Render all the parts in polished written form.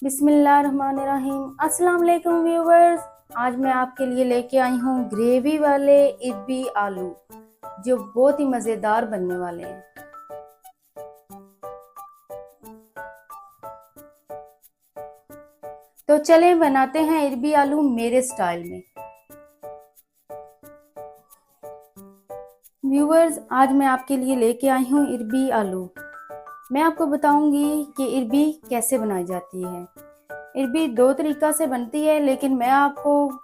बिस्मिल्लाहिर्रहमानिर्रहीम। अस्सलाम वालेकुम व्यूवर्स। आज मैं आपके लिए लेके आई हूँ ग्रेवी वाले इरबी आलू जो बहुत ही मज़ेदार बनने वाले हैं। तो चलें बनाते हैं इरबी आलू मेरे स्टाइल में। व्यूवर्स, आज मैं आपके लिए लेके आई हूँ इरबी आलू। मैं आपको बताऊंगी कि इरबी कैसे बनाई जाती है। इरबी दो तरीका से बनती है, लेकिन मैं आपको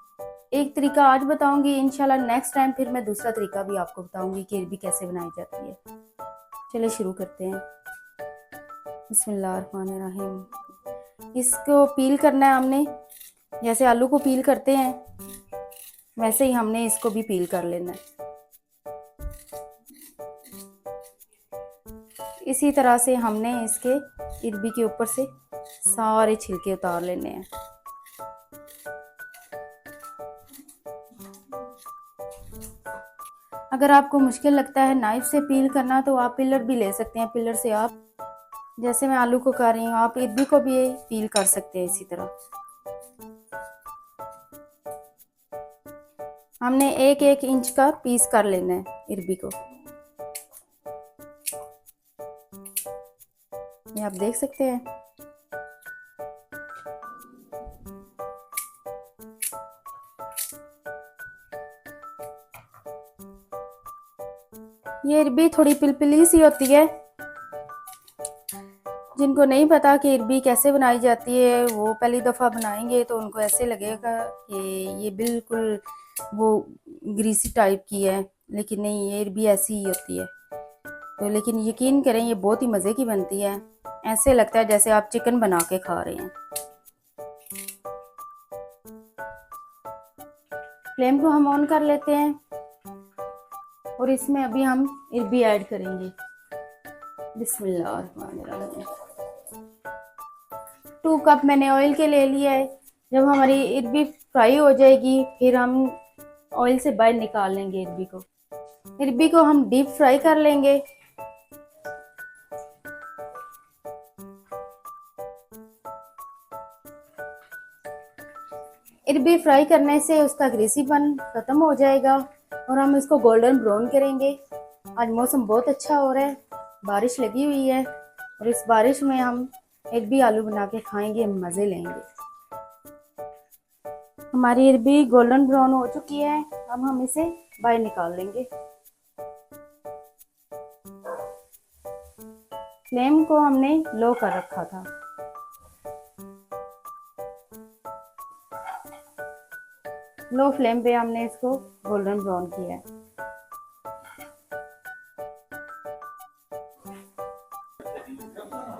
एक तरीका आज बताऊंगी। इंशाल्लाह नेक्स्ट टाइम फिर मैं दूसरा तरीका भी आपको बताऊंगी कि इरबी कैसे बनाई जाती है। चलिए शुरू करते हैं। बिस्मिल्लाहिर्रहमानिर्रहीम। इसको पील करना है हमने। जैसे आलू को पील करते हैं वैसे ही हमने इसको भी पील कर लेना है। इसी तरह से हमने इसके इरबी के ऊपर से सारे छिलके उतार लेने हैं। अगर आपको मुश्किल लगता है नाइफ से पील करना तो आप पिलर भी ले सकते हैं। पिलर से आप, जैसे मैं आलू को कर रही हूँ, आप इरबी को भी पील कर सकते हैं। इसी तरह हमने एक एक इंच का पीस कर लेना है इरबी को। ये आप देख सकते हैं। ये इरबी थोड़ी पिलपिली सी होती है। जिनको नहीं पता कि इरबी कैसे बनाई जाती है, वो पहली दफ़ा बनाएंगे तो उनको ऐसे लगेगा कि ये बिल्कुल वो ग्रीसी टाइप की है, लेकिन नहीं, ये इरबी ऐसी ही होती है। तो लेकिन यकीन करें, ये बहुत ही मज़े की बनती है। ऐसे लगता है जैसे आप चिकन बना के खा रहे हैं। फ्लेम को हम ऑन कर लेते हैं और इसमें अभी हम इरबी ऐड करेंगे। बिस्मिल्लाहिर्रहमानिर्रहीम। 2 कप मैंने ऑयल के ले लिया है। जब हमारी इरबी फ्राई हो जाएगी फिर हम ऑयल से बाहर निकाल लेंगे इरबी को। इरबी को हम डीप फ्राई कर लेंगे। इरबी फ्राई करने से उसका ग्रीसीपन खत्म हो जाएगा और हम इसको गोल्डन ब्राउन करेंगे। आज मौसम बहुत अच्छा हो रहा है, बारिश लगी हुई है और इस बारिश में हम इरबी आलू बना के खाएंगे, मज़े लेंगे। हमारी इरबी गोल्डन ब्राउन हो चुकी है। अब हम इसे बाहर निकाल लेंगे। फ्लेम को हमने लो कर रखा था। लो फ्लेम पे हमने इसको गोल्डन ब्राउन किया है।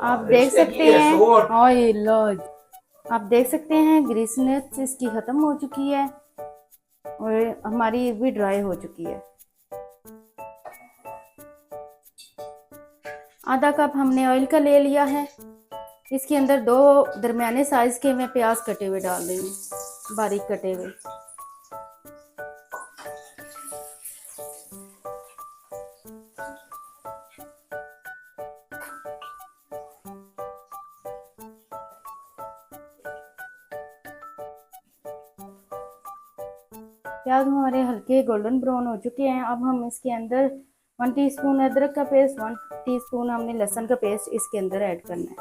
आप देख सकते हैं ऑयल, आप देख सकते हैं ग्रीसनेस इसकी खत्म हो चुकी है और हमारी इरबी ड्राई हो चुकी है। आधा कप हमने ऑयल का ले लिया है। इसके अंदर 2 दरमियाने साइज के मैं प्याज कटे हुए डाल रही हूँ, बारीक कटे हुए। प्याज हमारे हल्के गोल्डन ब्राउन हो चुके हैं। अब हम इसके अंदर 1 टीस्पून अदरक का पेस्ट, 1 टीस्पून हमने लहसुन का पेस्ट इसके अंदर ऐड करना है।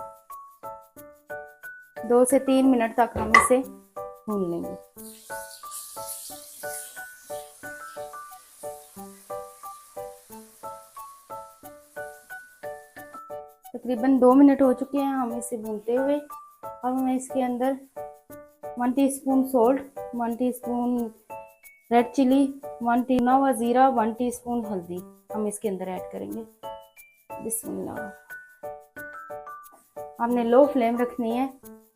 2 से 3 मिनट तक हम इसे भून लेंगे। तकरीबन 2 मिनट हो चुके हैं हम इसे भूनते हुए। अब हम इसके अंदर 1 teaspoon salt, 1 teaspoon red chilli, 1 टीना व ज़ीरा, 1 टीस्पून हल्दी हम इसके अंदर ऐड करेंगे। बिस्मिल्लाह। हमने लो फ्लेम रखनी है,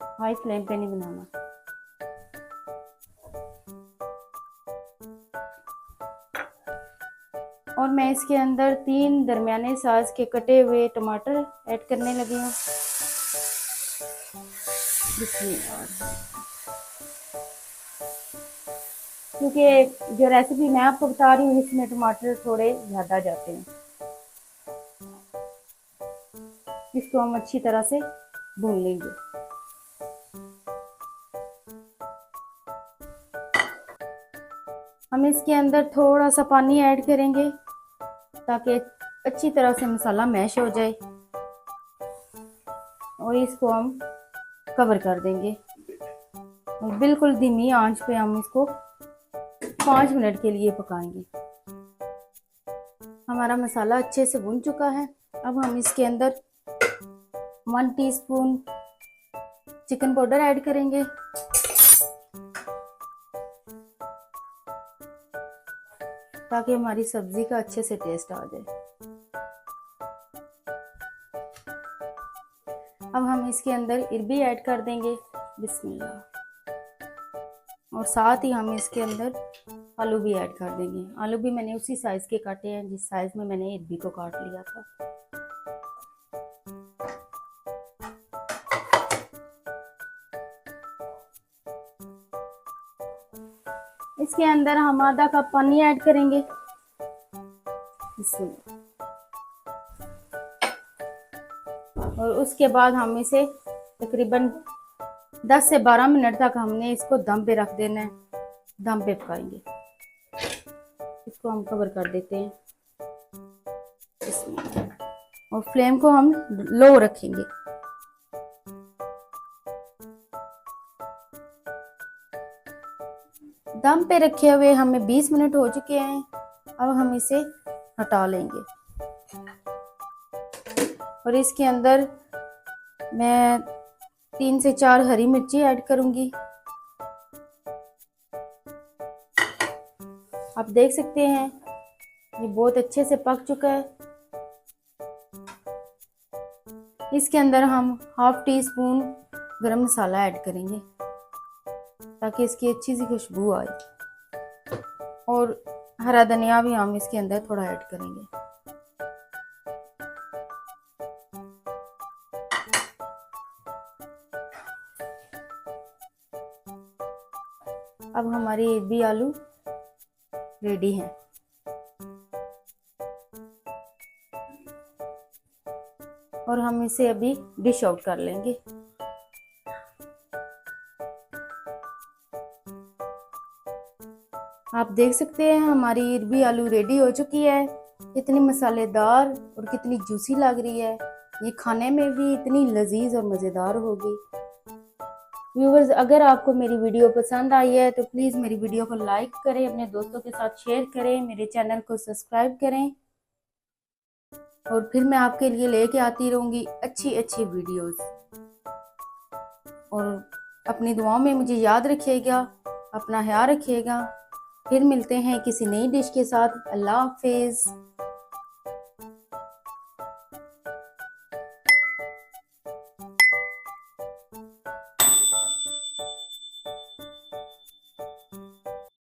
हाई फ्लेम पे नहीं बनाना। और मैं इसके अंदर 3 दरमियाने साइज के कटे हुए टमाटर ऐड करने लगी हूँ। क्योंकि जो रेसिपी मैं आपको बता रही हूँ इसमें टमाटर थोड़े ज़्यादा जाते हैं। इसको हम अच्छी तरह से भून लेंगे। हम इसके अंदर थोड़ा सा पानी ऐड करेंगे ताकि अच्छी तरह से मसाला मैश हो जाए, और इसको हम कवर कर देंगे और बिल्कुल धीमी आंच पे हम इसको 5 मिनट के लिए पकाएंगे। हमारा मसाला अच्छे से भुन चुका है। अब हम इसके अंदर 1 टीस्पून चिकन पाउडर ऐड करेंगे, ताकि हमारी सब्जी का अच्छे से टेस्ट आ जाए। अब हम इसके अंदर इरबी ऐड कर देंगे, बिस्मिल्लाह। और साथ ही हम इसके अंदर आलू भी ऐड कर देंगे। आलू भी मैंने उसी साइज के काटे हैं जिस साइज में मैंने इरबी को काट लिया था। इसके अंदर हम आधा कप पानी ऐड करेंगे, और उसके बाद हम इसे तकरीबन 10 से 12 मिनट तक हमने इसको दम पे रख देना है। दम पे पकाएंगे। इसको हम कवर कर देते हैं और फ्लेम को हम लो रखेंगे। दम पे रखे हुए हमें 20 मिनट हो चुके हैं। अब हम इसे हटा लेंगे और इसके अंदर मैं 3 से 4 हरी मिर्ची ऐड करूंगी। आप देख सकते हैं ये बहुत अच्छे से पक चुका है। इसके अंदर हम ½ टीस्पून गरम मसाला ऐड करेंगे ताकि इसकी अच्छी सी खुशबू आए, और हरा धनिया भी हम इसके अंदर थोड़ा ऐड करेंगे। अब हमारी इरबी आलू रेडी हैं। और हम इसे अभी डिश आउट कर लेंगे। आप देख सकते हैं हमारी इरबी आलू रेडी हो चुकी है। कितनी मसालेदार और कितनी जूसी लग रही है। ये खाने में भी इतनी लजीज और मज़ेदार होगी। व्यूवर्स, अगर आपको मेरी वीडियो पसंद आई है तो प्लीज़ मेरी वीडियो को लाइक करें, अपने दोस्तों के साथ शेयर करें, मेरे चैनल को सब्सक्राइब करें, और फिर मैं आपके लिए लेके आती रहूँगी अच्छी अच्छी वीडियोस। और अपनी दुआओं में मुझे याद रखिएगा, अपना ख्याल रखिएगा। फिर मिलते हैं किसी नई डिश के साथ। अल्लाह हाफिज़।